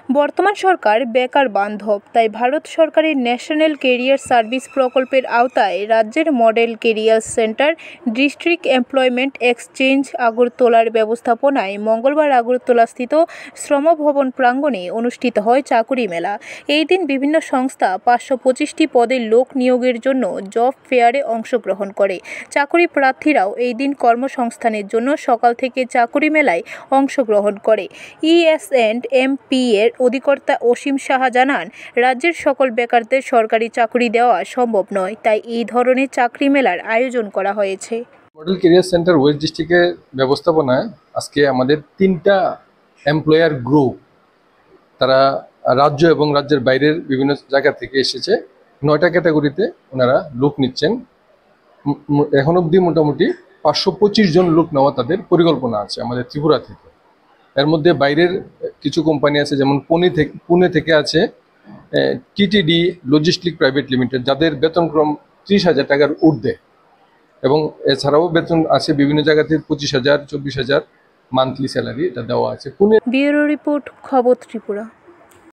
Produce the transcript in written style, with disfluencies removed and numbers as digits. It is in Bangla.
বর্তমান সরকার বেকার বান্ধব, তাই ভারত সরকারের ন্যাশনাল ক্যারিয়ার সার্ভিস প্রকল্পের আওতায় রাজ্যের model career centre district employment exchange আগরতলার ব্যবস্থাপনায় মঙ্গলবার আগরতলাস্থিত শ্রমভবন প্রাঙ্গণে অনুষ্ঠিত হয় চাকুরি মেলা। এই দিন বিভিন্ন সংস্থা 525টি পদে লোক নিয়োগের জন্য জব ফেয়ারে অংশগ্রহণ করে। চাকুরি প্রার্থীরাও এই দিন কর্মসংস্থানের জন্য সকাল থেকে চাকুরি মেলায় অংশগ্রহণ করে। ES&MP এর অধিকর্তা অসীম সাহা জানান, রাজ্যের সকল বেকারদের সরকারি চাকরি দেওয়া সম্ভব নয়, তাই এই ধরনের চাকরি মেলার আয়োজন করা হয়েছে। মডেল ক্যারিয়ার সেন্টার ওয়েস্ট ডিস্ট্রিক্টের ব্যবস্থাপনায় আজকে আমাদের 3টা এমপ্লয়ার গ্রুপ, তারা রাজ্য এবং রাজ্যের বাইরের বিভিন্ন জায়গা থেকে এসেছে। 9টা ক্যাটাগরিতে ওনারা লোক নিচ্ছেন। এখন অবধি মোটামুটি 525 জন লোক নেওয়া তাদের পরিকল্পনা আছে আমাদের ত্রিপুরা থেকে। এর মধ্যে বাইরের কিছু কোম্পানি আছে, যেমন পুনে থেকে আছে TTD লজিস্টিক প্রাইভেট লিমিটেড, যাদের বেতনক্রম 30,000 টাকার ঊর্ধ্বে, এবং এছাড়াও বেতন আছে বিভিন্ন জায়গাতে 25,000 24,000 মান্থলি স্যালারি এটা দেওয়া আছে। পুনে। ব্যুরো রিপোর্ট, খবর ত্রিপুরা।